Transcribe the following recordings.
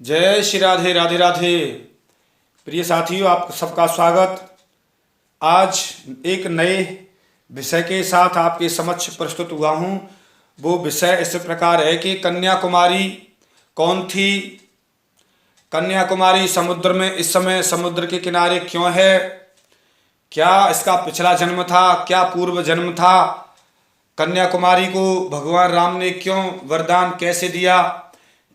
जय श्री राधे राधे राधे। प्रिय साथियों, आप सबका स्वागत। आज एक नए विषय के साथ आपके समक्ष प्रस्तुत हुआ हूँ। वो विषय इस प्रकार है कि कन्याकुमारी कौन थी, कन्याकुमारी समुद्र में इस समय समुद्र के किनारे क्यों है, क्या इसका पिछला जन्म था, क्या पूर्व जन्म था, कन्याकुमारी को भगवान राम ने क्यों वरदान कैसे दिया,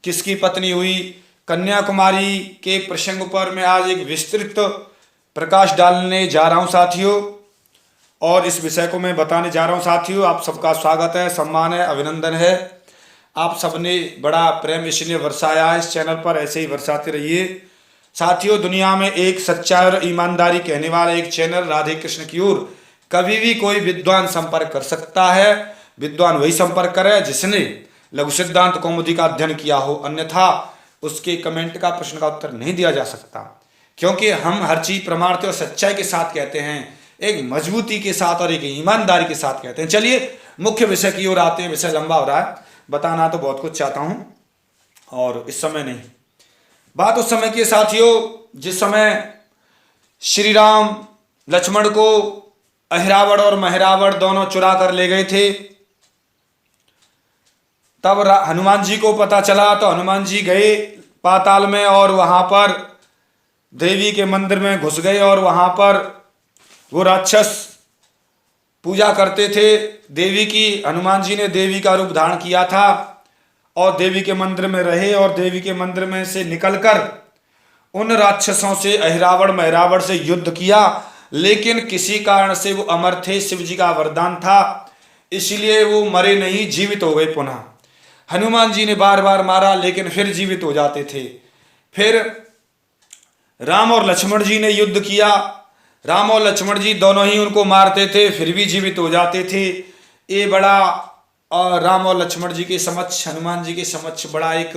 किसकी पत्नी हुई। कन्याकुमारी के प्रसंग पर मैं आज एक विस्तृत प्रकाश डालने जा रहा हूं साथियों, और इस विषय को मैं बताने जा रहा हूं साथियों। आप सबका स्वागत है, सम्मान है, अभिनंदन है। आप सबने बड़ा प्रेम इसलिए बरसाया है, इस चैनल पर ऐसे ही बरसाते रहिए साथियों। दुनिया में एक सच्चाई और ईमानदारी कहने वाला एक चैनल राधे कृष्ण की ओर कभी भी कोई विद्वान संपर्क कर सकता है। विद्वान वही संपर्क करे जिसने लघु सिद्धांत कौमुदी का अध्ययन किया हो, अन्यथा उसके कमेंट का प्रश्न का उत्तर नहीं दिया जा सकता, क्योंकि हम हर चीज प्रमाणते और सच्चाई के साथ कहते हैं, एक मजबूती के साथ और एक ईमानदारी के साथ कहते हैं। चलिए मुख्य विषय की ओर आते हैं। विषय लंबा हो रहा है, बताना तो बहुत कुछ चाहता हूं और इस समय नहीं। बात उस समय की साथियों जिस समय श्री राम लक्ष्मण को अहिरावण और महिरावण दोनों चुरा कर ले गए थे। तब हनुमान जी को पता चला तो हनुमान जी गए पाताल में और वहां पर देवी के मंदिर में घुस गए, और वहां पर वो राक्षस पूजा करते थे देवी की। हनुमान जी ने देवी का रूप धारण किया था और देवी के मंदिर में रहे, और देवी के मंदिर में से निकलकर उन राक्षसों से अहिरावण महिरावण से युद्ध किया, लेकिन किसी कारण से वो अमर थे। शिव जी का वरदान था, इसलिए वो मरे नहीं, जीवित हो गए पुनः। हनुमान जी ने बार बार मारा लेकिन फिर जीवित हो जाते थे। फिर राम और लक्ष्मण जी ने युद्ध किया, राम और लक्ष्मण जी दोनों ही उनको मारते थे, फिर भी जीवित हो जाते थे। ये बड़ा और राम और लक्ष्मण जी के समक्ष, हनुमान जी के समक्ष बड़ा एक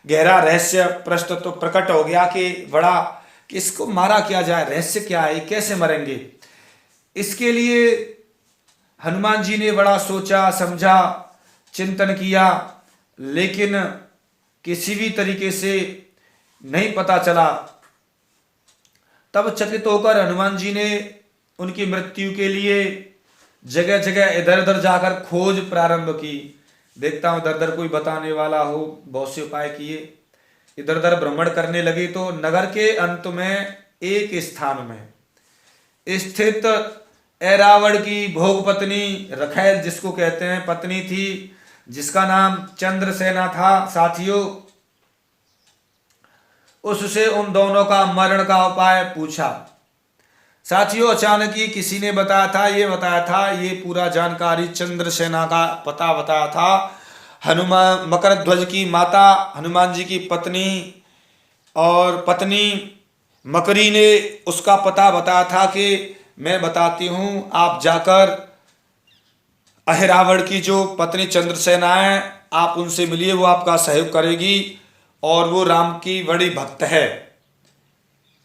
गहरा रहस्य प्रस्तुत तो प्रकट हो गया कि बड़ा कि इसको मारा क्या जाए, रहस्य क्या है, कैसे मरेंगे। इसके लिए हनुमान जी ने बड़ा सोचा समझा, चिंतन किया, लेकिन किसी भी तरीके से नहीं पता चला। तब चकित होकर हनुमान जी ने उनकी मृत्यु के लिए जगह जगह इधर उधर जाकर खोज प्रारंभ की। देखता हूं इधर उधर कोई बताने वाला हो, बहुत से उपाय किए, इधर उधर भ्रमण करने लगे। तो नगर के अंत में एक स्थान में स्थित ऐरावण की भोग पत्नी रखैल जिसको कहते हैं पत्नी थी, जिसका नाम चंद्रसेना था साथियों। उससे उन दोनों का मरण का उपाय पूछा साथियों। अचानक ही किसी ने बताया था, ये बताया था, ये पूरा जानकारी चंद्रसेना का पता बताया था। हनुमान मकरध्वज की माता हनुमान जी की पत्नी और पत्नी मकरी ने उसका पता बताया था कि मैं बताती हूँ, आप जाकर अहिरावण की जो पत्नी चंद्रसेना है आप उनसे मिलिए, वो आपका सहयोग करेगी और वो राम की बड़ी भक्त है,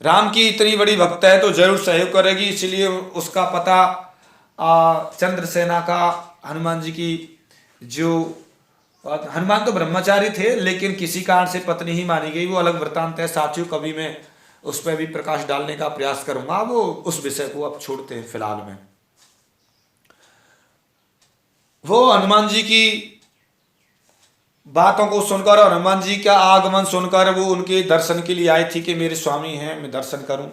राम की इतनी बड़ी भक्त है तो जरूर सहयोग करेगी। इसलिए उसका पता चंद्रसेना का हनुमान जी की जो हनुमान तो ब्रह्मचारी थे लेकिन किसी कारण से पत्नी ही मानी गई, वो अलग वृतांत है साथियों। कभी मैं उस पर भी प्रकाश डालने का प्रयास करूंगा, वो उस विषय को अब छोड़ते हैं फिलहाल में। वो हनुमान जी की बातों को सुनकर और हनुमान जी का आगमन सुनकर वो उनके दर्शन के लिए आई थी कि मेरे स्वामी हैं, मैं दर्शन करूं,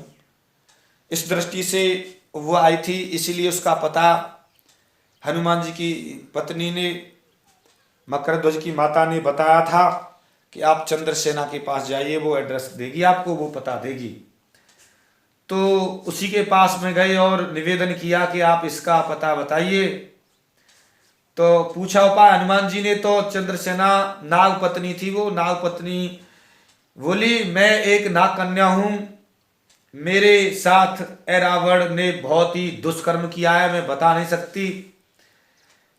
इस दृष्टि से वो आई थी। इसीलिए उसका पता हनुमान जी की पत्नी ने, मकरध्वज की माता ने बताया था कि आप चंद्रसेना के पास जाइए, वो एड्रेस देगी आपको, वो पता देगी। तो उसी के पास में गए और निवेदन किया कि आप इसका पता बताइए। तो पूछा उपाय हनुमान जी ने। तो चंद्रसेना नाग पत्नी थी, वो नाग पत्नी बोली, मैं एक नाग कन्या हूं, मेरे साथ ऐरावण ने बहुत ही दुष्कर्म किया है, मैं बता नहीं सकती।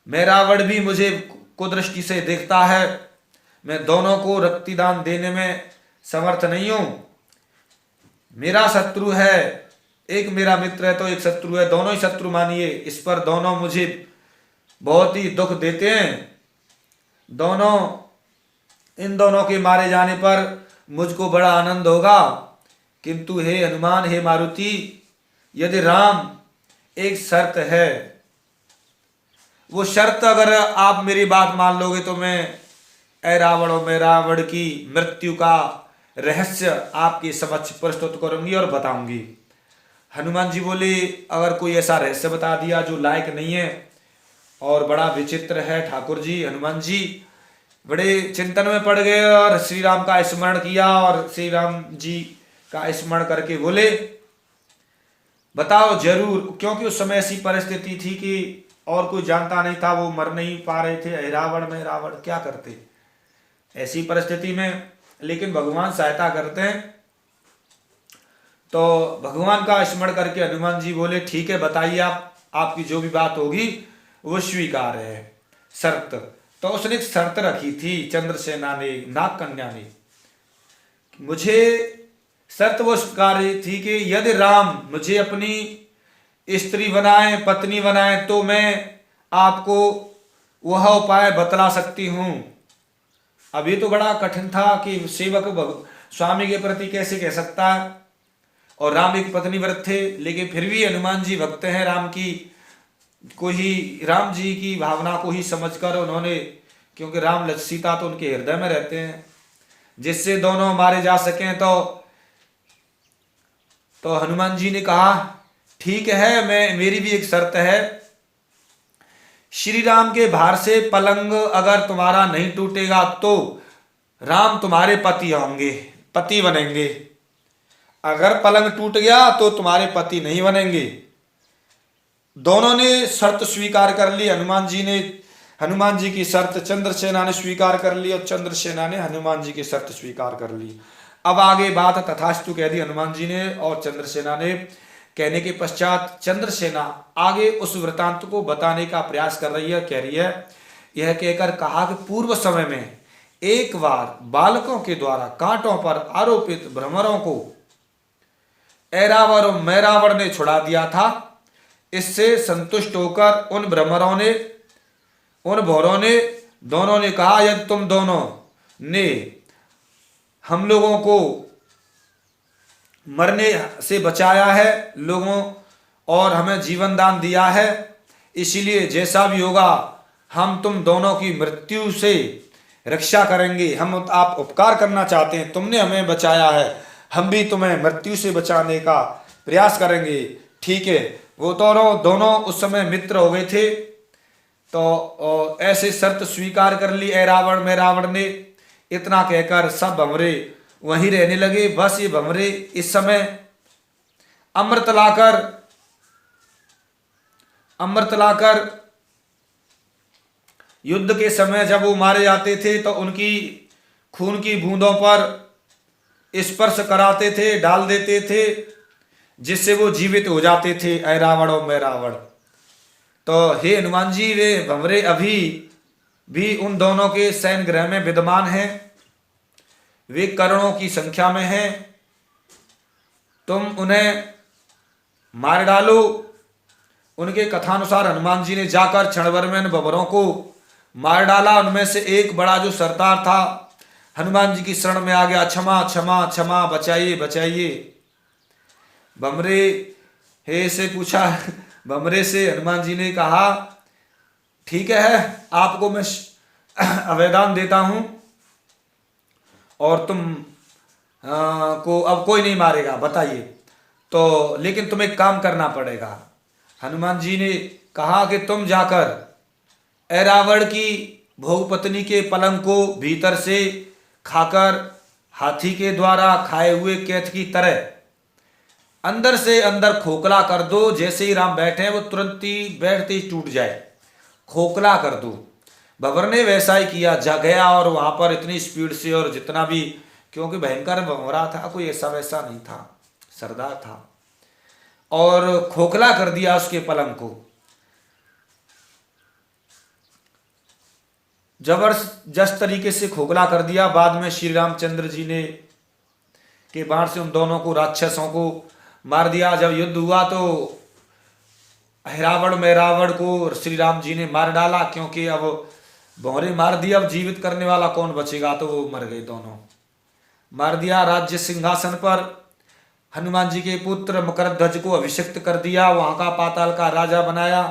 मैं रावण भी मुझे कुदृष्टि से देखता है, मैं दोनों को रक्तिदान देने में समर्थ नहीं हूं। मेरा शत्रु है, एक मेरा मित्र है तो एक शत्रु है, दोनों ही शत्रु मानिए। इस पर दोनों मुझे बहुत ही दुख देते हैं। दोनों इन दोनों के मारे जाने पर मुझको बड़ा आनंद होगा, किंतु हे हनुमान, हे मारुति, यदि राम, एक शर्त है, वो शर्त अगर आप मेरी बात मान लोगे तो मैं ऐ रावण और मैं रावण की मृत्यु का रहस्य आपके समक्ष प्रस्तुत करूंगी और बताऊंगी। हनुमान जी बोले, अगर कोई ऐसा रहस्य बता दिया जो लायक नहीं है और बड़ा विचित्र है ठाकुर जी। हनुमान जी बड़े चिंतन में पड़ गए और श्री राम का स्मरण किया और श्री राम जी का स्मरण करके बोले, बताओ जरूर, क्योंकि उस समय ऐसी परिस्थिति थी कि और कोई जानता नहीं था, वो मर नहीं पा रहे थे, ऐ रावण में रावण क्या करते ऐसी परिस्थिति में। लेकिन भगवान सहायता करते हैं, तो भगवान का स्मरण करके हनुमान जी बोले, ठीक है बताइए, आप आपकी जो भी बात होगी वो स्वीकार है। शर्त तो उसने एक शर्त रखी थी चंद्रसेना ने, नाग कन्या ने। मुझे शर्त वो स्वीकार थी कि यदि राम मुझे अपनी स्त्री बनाए, पत्नी बनाए, तो मैं आपको वह उपाय बतला सकती हूं। अभी तो बड़ा कठिन था कि सेवक स्वामी के प्रति कैसे कह सकता है, और राम एक पत्नी व्रत थे, लेकिन फिर भी हनुमान जी भक्त हैं राम की, को ही राम जी की भावना को ही समझकर उन्होंने, क्योंकि राम सीता तो उनके हृदय में रहते हैं, जिससे दोनों मारे जा सकें, तो हनुमान जी ने कहा, ठीक है, मैं मेरी भी एक शर्त है, श्री राम के भार से पलंग अगर तुम्हारा नहीं टूटेगा तो राम तुम्हारे पति होंगे, पति बनेंगे। अगर पलंग टूट गया तो तुम्हारे पति नहीं बनेंगे। दोनों ने शर्त स्वीकार कर ली। हनुमान जी की शर्त चंद्रसेना ने स्वीकार कर ली और चंद्रसेना ने हनुमान जी की शर्त स्वीकार कर ली। अब आगे बात तथास्तु कह दी हनुमान जी ने और चंद्रसेना ने। कहने के पश्चात चंद्रसेना आगे उस वृतांत को बताने का प्रयास कर रही है। कह रही है, यह कहकर कहा कि पूर्व समय में एक बार बालकों के द्वारा कांटों पर आरोपित भ्रमरों को ऐरावण और मैरावण ने छुड़ा दिया था। इससे संतुष्ट होकर उन भौरों ने दोनों ने कहा, यदि तुम दोनों ने हम लोगों को मरने से बचाया है लोगों और हमें जीवन दान दिया है, इसीलिए जैसा भी होगा हम तुम दोनों की मृत्यु से रक्षा करेंगे। हम आप उपकार करना चाहते हैं, तुमने हमें बचाया है, हम भी तुम्हें मृत्यु से बचाने का प्रयास करेंगे। ठीक है, वो दोनों उस समय मित्र हो गए थे, तो ऐसे शर्त स्वीकार कर ली ऐरावण में रावण ने। इतना कहकर सब भंवरे वहीं रहने लगे। बस ये भंवरे इस समय अमृत लाकर युद्ध के समय जब वो मारे जाते थे तो उनकी खून की बूंदों पर स्पर्श कराते थे, डाल देते थे, जिससे वो जीवित हो जाते थे ऐरावण और मैरावण। तो हे हनुमान जी, वे भंवरे अभी भी उन दोनों के सैन्य गृह में विद्यमान हैं, वे करोड़ों की संख्या में हैं। तुम उन्हें मार डालो। उनके कथानुसार हनुमान जी ने जाकर क्षणभर में उन भंवरों को मार डाला। उनमें से एक बड़ा जो सरदार था हनुमान जी की शरण में आ गया, क्षमा क्षमा क्षमा, बचाइए बचाइए। भंवरे से हनुमान जी ने कहा, ठीक है, आपको मैं अभयदान देता हूं और तुम को अब कोई नहीं मारेगा, बताइए। तो लेकिन तुम्हें एक काम करना पड़ेगा। हनुमान जी ने कहा कि तुम जाकर ऐरावण की भोगपत्नी के पलंग को भीतर से खाकर हाथी के द्वारा खाए हुए कैथ की तरह अंदर से अंदर खोखला कर दो। जैसे ही राम बैठे हैं वो तुरंत ही बैठते ही टूट जाए, खोखला कर दो। भंवर ने वैसा ही किया, जा गया और वहां पर इतनी स्पीड से, और जितना भी, क्योंकि भयंकर भंवरा था, कोई ऐसा वैसा नहीं था, सरदार था, और खोखला कर दिया उसके पलंग को। जबरदस्त तरीके से खोखला कर दिया। बाद में श्री रामचंद्र जी ने के बाण से उन दोनों को, राक्षसों को मार दिया। जब युद्ध हुआ तो ऐरावण मैरावण को श्री राम जी ने मार डाला, क्योंकि अब भंवरे मार दिया, अब जीवित करने वाला कौन बचेगा, तो वो मर गए दोनों। मार दिया। राज्य सिंहासन पर हनुमान जी के पुत्र मकरध्वज को अभिषिक्त कर दिया, वहां का पाताल का राजा बनाया।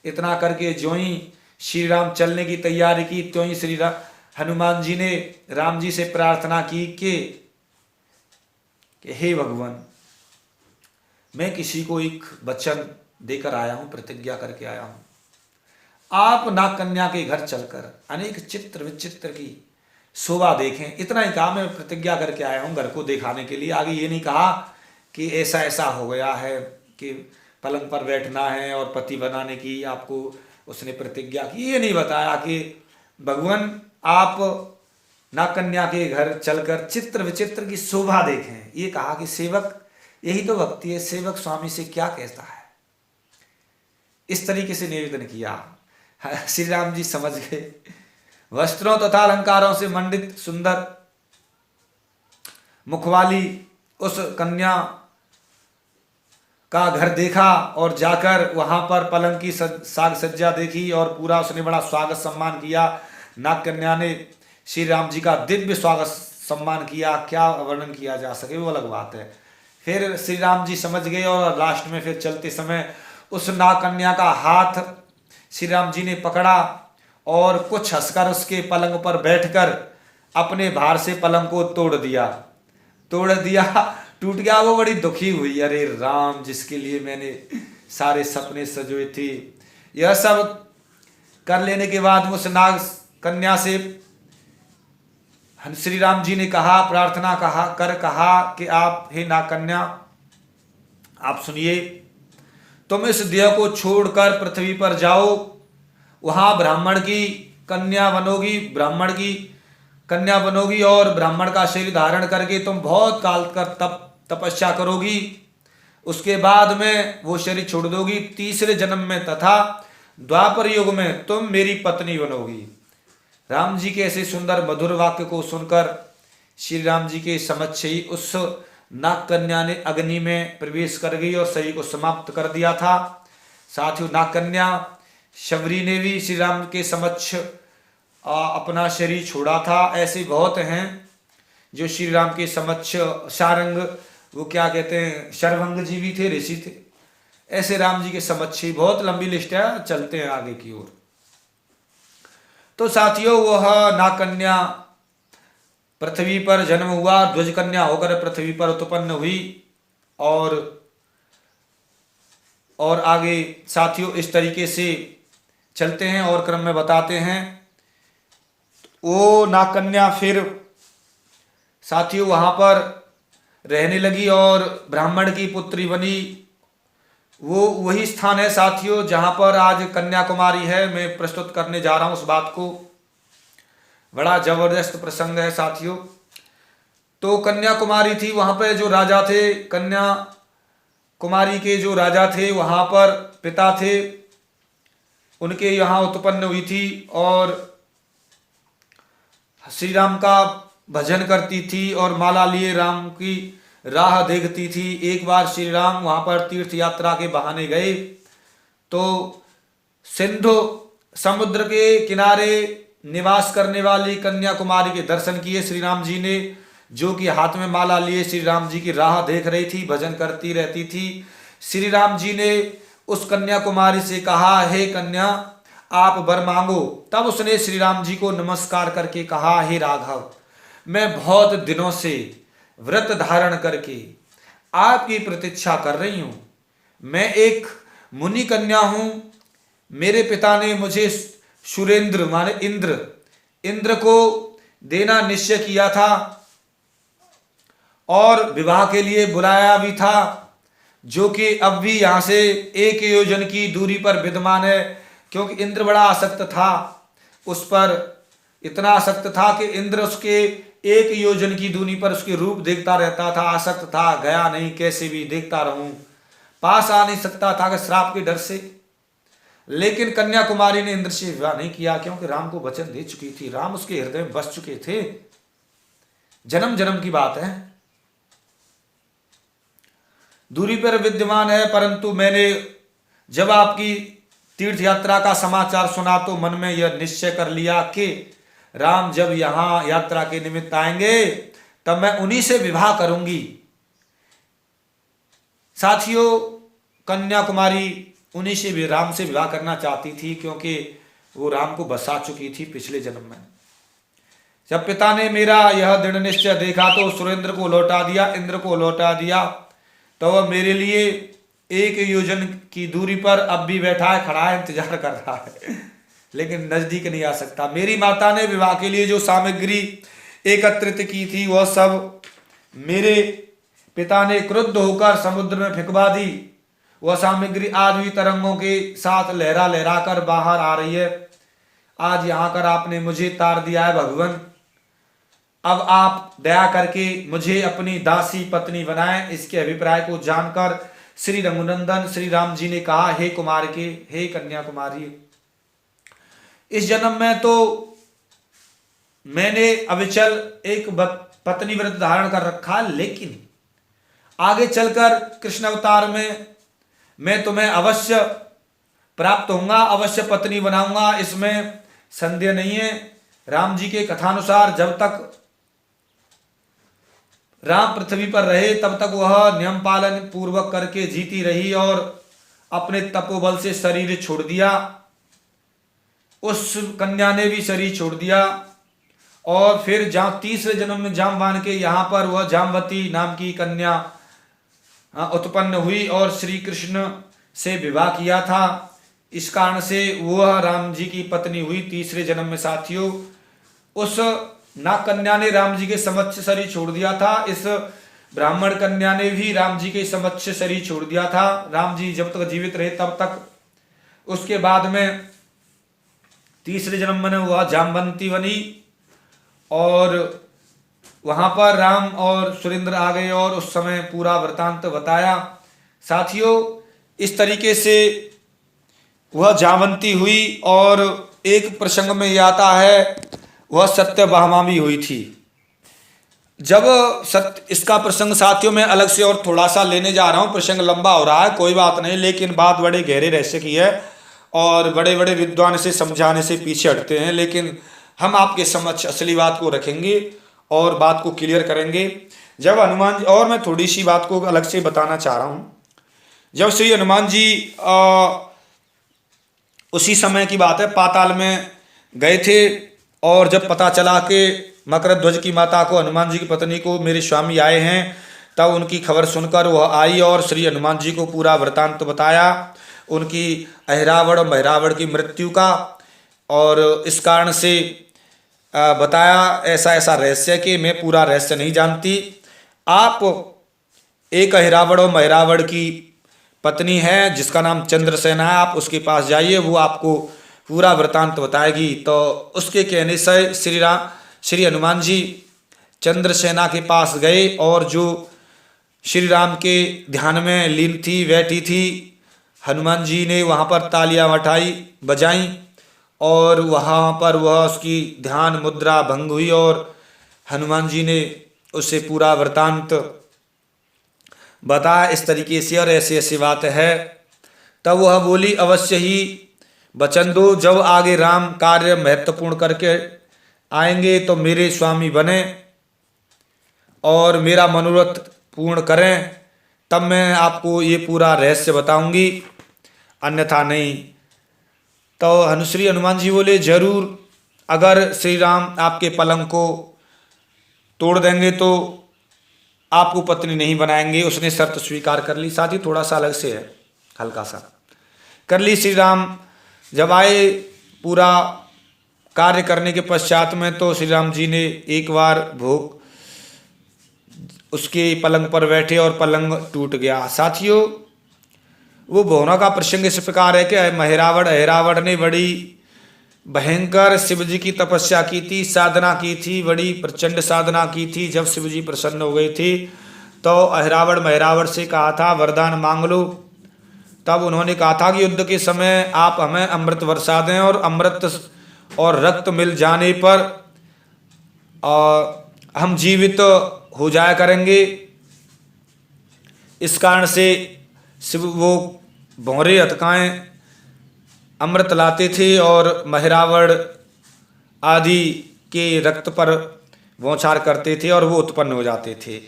इतना करके ज्यों ही श्री राम चलने की तैयारी की, त्यों ही हनुमान जी ने राम जी से प्रार्थना की कि हे भगवान, मैं किसी को एक वचन देकर आया हूं, प्रतिज्ञा करके आया हूं। आप नाग कन्या के घर चलकर अनेक चित्र विचित्र की शोभा देखें। इतना ही कहा, मैं प्रतिज्ञा करके आया हूं घर को दिखाने के लिए। आगे ये नहीं कहा कि ऐसा ऐसा हो गया है कि पलंग पर बैठना है और पति बनाने की आपको उसने प्रतिज्ञा की। ये नहीं बताया कि भगवान आप नाग कन्या के घर चलकर चित्र विचित्र की शोभा देखें। ये कहा कि सेवक, यही तो भक्ति है, सेवक स्वामी से क्या कहता है। इस तरीके से निवेदन किया। श्री राम जी समझ गए। वस्त्रों तथा अलंकारों से मंडित सुंदर मुखवाली उस कन्या का घर देखा और जाकर वहां पर पलंग की साग सज्जा देखी और पूरा उसने बड़ा स्वागत सम्मान किया। नाग कन्या ने श्री राम जी का दिव्य स्वागत सम्मान किया, क्या वर्णन किया जा सके, वो अलग बात है। फिर श्री राम जी समझ गए और लास्ट में फिर चलते समय उस नाग कन्या का हाथ श्री राम जी ने पकड़ा और कुछ हंसकर उसके पलंग पर बैठकर अपने भार से पलंग को तोड़ दिया, टूट गया। वो बड़ी दुखी हुई, अरे राम, जिसके लिए मैंने सारे सपने सजोए थे। यह सब कर लेने के बाद उस नाग कन्या से श्री राम जी ने कहा, प्रार्थना कहा कि आप, हे नाग कन्या, आप सुनिए, तुम इस देह को छोड़कर पृथ्वी पर जाओ, वहां ब्राह्मण की कन्या बनोगी और ब्राह्मण का शरीर धारण करके तुम बहुत काल कर तपस्या करोगी। उसके बाद में वो शरीर छोड़ दोगी। तीसरे जन्म में तथा द्वापर युग में तुम मेरी पत्नी बनोगी। राम जी के ऐसे सुंदर मधुर वाक्य को सुनकर श्री राम जी के समक्ष ही उस नाग कन्या ने अग्नि में प्रवेश कर गई और शरीर को समाप्त कर दिया था। साथियों, नाग कन्या शबरी ने भी श्री राम के समक्ष अपना शरीर छोड़ा था। ऐसे बहुत हैं जो श्री राम के समक्ष शारंग, वो क्या कहते हैं, शर्वंग जी भी थे, ऋषि थे। ऐसे राम जी के समक्ष ही बहुत लंबी लिस्ट है, चलते हैं आगे की ओर। तो साथियों, वह नाग कन्या पृथ्वी पर जन्म हुआ, ध्वज कन्या होकर पृथ्वी पर उत्पन्न हुई। और आगे साथियों इस तरीके से चलते हैं और क्रम में बताते हैं। वो नाग कन्या फिर साथियों वहां पर रहने लगी और ब्राह्मण की पुत्री बनी। वो वही स्थान है साथियों जहां पर आज कन्याकुमारी है। मैं प्रस्तुत करने जा रहा हूं उस बात को। बड़ा जबरदस्त प्रसंग है साथियों। तो कन्याकुमारी थी, वहां पर जो राजा थे, कन्याकुमारी के जो राजा थे, वहां पर पिता थे, उनके यहाँ उत्पन्न हुई थी और श्री राम का भजन करती थी और माला लिए राम की राह देखती थी। एक बार श्री राम वहां पर तीर्थ यात्रा के बहाने गए तो सिंधु समुद्र के किनारे निवास करने वाली कन्याकुमारी के दर्शन किए श्री राम जी ने, जो कि हाथ में माला लिए श्री राम जी की राह देख रही थी, भजन करती रहती थी। श्री राम जी ने उस कन्याकुमारी से कहा, हे कन्या, आप वर मांगो। तब उसने श्री राम जी को नमस्कार करके कहा, हे राघव, मैं बहुत दिनों से व्रत धारण करके आपकी प्रतीक्षा कर रही हूं। मैं एक मुनि कन्या हूं। मेरे पिता ने मुझे सुरेंद्र माने इंद्र को देना निश्चय किया था और विवाह के लिए बुलाया भी था, जो कि अब भी यहां से 1 योजन की दूरी पर विद्यमान है। क्योंकि इंद्र बड़ा आसक्त था उस पर, इतना आसक्त था कि इंद्र उसके 1 योजन की दूरी पर उसके रूप देखता रहता था, आसक्त था, गया नहीं, कैसे भी देखता रहूं, पास आ नहीं सकता था कि श्राप के डर से। लेकिन कन्याकुमारी ने इंद्र से विवाह नहीं किया, क्योंकि राम को वचन दे चुकी थी, राम उसके हृदय में बस चुके थे, जन्म जन्म की बात है, दूरी पर विद्यमान है। परंतु मैंने जब आपकी तीर्थ यात्रा का समाचार सुना तो मन में यह निश्चय कर लिया कि राम जब यहाँ यात्रा के निमित्त आएंगे तब मैं उन्हीं से विवाह करूंगी। साथियों, कन्याकुमारी उन्हीं से भी राम से विवाह करना चाहती थी, क्योंकि वो राम को बसा चुकी थी पिछले जन्म में। जब पिता ने मेरा यह दृढ़ निश्चय देखा तो सुरेंद्र को लौटा दिया, इंद्र को लौटा दिया। तो वह मेरे लिए 1 योजन की दूरी पर अब भी बैठा है, खड़ा है, इंतजार कर रहा है, लेकिन नजदीक नहीं आ सकता। मेरी माता ने विवाह के लिए जो सामग्री एकत्रित की थी वह सब मेरे पिता ने क्रुद्ध होकर समुद्र में फेंकवा दी। वह सामग्री आज भी तरंगों के साथ लहरा लहरा कर बाहर आ रही है। आज यहाँ कर आपने मुझे तार दिया है भगवान, अब आप दया करके मुझे अपनी दासी पत्नी बनाएं। इसके अभिप्राय को जानकर श्री रघुनंदन श्री राम जी ने कहा, हे कुमार के, हे कन्याकुमारी, इस जन्म में तो मैंने अविचल एक पत्नी व्रत धारण कर रखा, लेकिन आगे चलकर कृष्ण अवतार में मैं तुम्हें अवश्य प्राप्त होऊंगा, अवश्य पत्नी बनाऊंगा, इसमें संदेह नहीं है। राम जी के कथानुसार जब तक राम पृथ्वी पर रहे तब तक वह नियम पालन पूर्वक करके जीती रही और अपने तपोबल से शरीर छोड़ दिया। उस कन्या ने भी शरीर छोड़ दिया और फिर तीसरे जन्म में जामवान के यहाँ पर वह जामवती नाम की कन्या उत्पन्न हुई और श्री कृष्ण से विवाह किया था। इस कारण से वह राम जी की पत्नी हुई तीसरे जन्म में। साथियों, उस नाग कन्या ने राम जी के समक्ष शरीर छोड़ दिया था, इस ब्राह्मण कन्या ने भी राम जी के समक्ष शरीर छोड़ दिया था। राम जी जब तक जीवित रहे तब तक। उसके बाद में तीसरे जन्म में वह जामवंती बनी और वहां पर राम और सुरेंद्र आ गए और उस समय पूरा वृतांत बताया। साथियों, इस तरीके से वह जामवंती हुई और एक प्रसंग में यह आता है वह सत्यभामा भी हुई थी। जब इसका प्रसंग साथियों में अलग से और थोड़ा सा लेने जा रहा हूं, प्रसंग लंबा हो रहा है, कोई बात नहीं, लेकिन बात बड़े गहरे रहस्य की है और बड़े बड़े विद्वान से समझाने से पीछे हटते हैं, लेकिन हम आपके समक्ष असली बात को रखेंगे और बात को क्लियर करेंगे। जब हनुमान जी, और मैं थोड़ी सी बात को अलग से बताना चाह रहा हूं, जब श्री हनुमान जी उसी समय की बात है, पाताल में गए थे और जब पता चला कि मकर ध्वज की माता को, हनुमान जी की पत्नी को मेरे स्वामी आए हैं, तब उनकी खबर सुनकर वह आई और श्री हनुमान जी को पूरा वृतांत बताया, उनकी अहिरावण और महिरावण की मृत्यु का, और इस कारण से बताया ऐसा ऐसा रहस्य कि मैं पूरा रहस्य नहीं जानती। आप एक अहिरावण और महिरावण की पत्नी है जिसका नाम चंद्रसेना है, आप उसके पास जाइए, वो आपको पूरा वृतांत बताएगी। तो उसके कहने से श्री हनुमान जी चंद्रसेना के पास गए और जो श्री राम के ध्यान में लीन थी, बैठी थी, हनुमान जी ने वहाँ पर तालियां बजाई और वहाँ पर वह उसकी ध्यान मुद्रा भंग हुई और हनुमान जी ने उससे पूरा वृतांत बताया इस तरीके से और ऐसी ऐसी बात है। तब वह बोली, अवश्य ही वचन दो, जब आगे राम कार्य महत्वपूर्ण करके आएंगे तो मेरे स्वामी बने और मेरा मनोरथ पूर्ण करें, तब मैं आपको ये पूरा रहस्य बताऊंगी, अन्यथा नहीं। तो श्री हनुमान जी बोले, जरूर, अगर श्री राम आपके पलंग को तोड़ देंगे तो आपको पत्नी नहीं बनाएंगे। उसने शर्त स्वीकार कर ली। साथ ही थोड़ा सा अलग से है, हल्का सा कर ली। श्री राम जब आए पूरा कार्य करने के पश्चात में, तो श्री राम जी ने एक बार भोग उसके पलंग पर बैठे और पलंग टूट गया। साथियों, वो भोना का प्रसंग इस प्रकार है कि अहिरावण ने बड़ी भयंकर शिव जी की तपस्या की थी, साधना की थी, बड़ी प्रचंड साधना की थी। जब शिव जी प्रसन्न हो गए थे तो अहिरावण महिरावण से कहा था, वरदान मांग लो। तब उन्होंने कहा था कि युद्ध के समय आप हमें अमृत वर्षा दें और अमृत और रक्त मिल जाने पर हम जीवित हो जाया करेंगे। इस कारण से शिव वो भौरे हथकाएँ अमृत लाते थे और महिरावण आदि के रक्त पर बौछार करते थे और वो उत्पन्न हो जाते थे।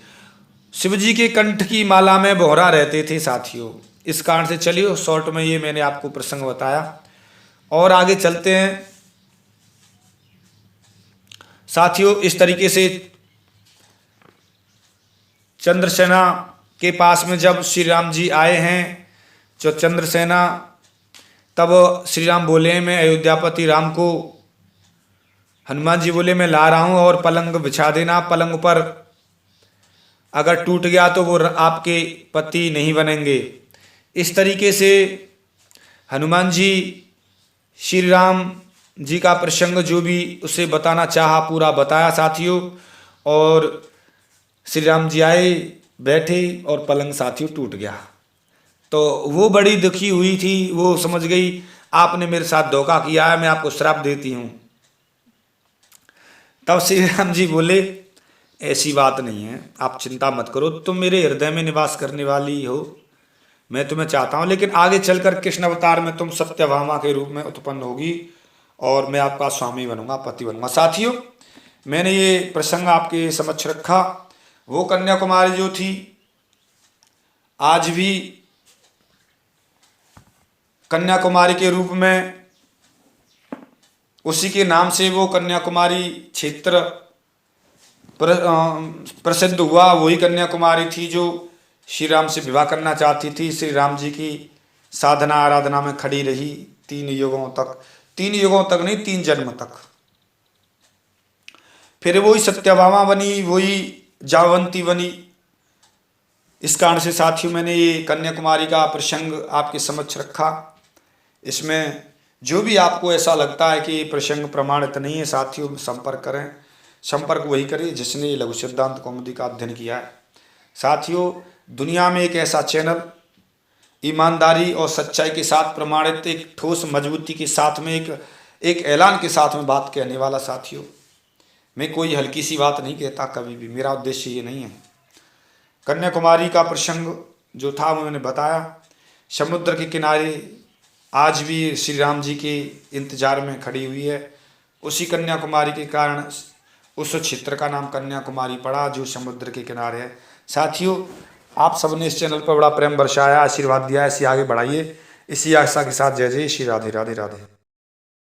शिव जी के कंठ की माला में बोहरा रहते थे साथियों। इस कारण से चलिए शॉर्ट में ये मैंने आपको प्रसंग बताया और आगे चलते हैं साथियों। इस तरीके से चंद्रसेना के पास में जब श्री राम जी आए हैं, जो चंद्रसेना, तब श्री राम बोले मैं अयोध्यापति राम को, हनुमान जी बोले मैं ला रहा हूं और पलंग बिछा देना, पलंग पर अगर टूट गया तो वो आपके पति नहीं बनेंगे। इस तरीके से हनुमान जी श्री राम जी का प्रसंग जो भी उसे बताना चाहा पूरा बताया साथियों। और श्री राम जी आए, बैठे और पलंग साथियों टूट गया। तो वो बड़ी दुखी हुई थी, वो समझ गई आपने मेरे साथ धोखा किया है, मैं आपको श्राप देती हूँ। तब श्री राम जी बोले ऐसी बात नहीं है, आप चिंता मत करो, तुम मेरे हृदय में निवास करने वाली हो, मैं तुम्हें चाहता हूँ, लेकिन आगे चलकर कृष्ण अवतार में तुम सत्यभामा के रूप में उत्पन्न होगी और मैं आपका स्वामी बनूंगा, पति बनूंगा। साथियों, मैंने ये प्रसंग आपके समक्ष रखा। वो कन्याकुमारी जो थी आज भी कन्याकुमारी के रूप में, उसी के नाम से वो कन्याकुमारी क्षेत्र प्रसिद्ध हुआ। वही कन्याकुमारी थी जो श्री राम से विवाह करना चाहती थी, श्री राम जी की साधना आराधना में खड़ी रही 3 युगों तक, 3 युगों तक नहीं 3 जन्म तक। फिर वही सत्यभामा बनी, वही जावंती बनी। इस कारण से साथियों मैंने ये कन्याकुमारी का प्रसंग आपके समक्ष रखा। इसमें जो भी आपको ऐसा लगता है कि प्रसंग प्रमाणित नहीं है साथियों, संपर्क करें, संपर्क वही करें जिसने लघु सिद्धांत कौमुदी का अध्ययन किया है। साथियों, दुनिया में एक ऐसा चैनल ईमानदारी और सच्चाई के साथ प्रमाणित, एक ठोस मजबूती के साथ में, एक ऐलान के साथ में बात कहने वाला। साथियों, मैं कोई हल्की सी बात नहीं कहता कभी भी, मेरा उद्देश्य ये नहीं है। कन्याकुमारी का प्रसंग जो था वो मैंने बताया। समुद्र के किनारे आज भी श्री राम जी के इंतजार में खड़ी हुई है। उसी कन्याकुमारी के कारण उस क्षेत्र का नाम कन्याकुमारी पड़ा जो समुद्र के किनारे है। साथियों, आप सबने इस चैनल पर बड़ा प्रेम बरसाया, आशीर्वाद दिया, इसे आगे बढ़ाइए। इसी आशा के साथ जय जय श्री राधे राधे राधे।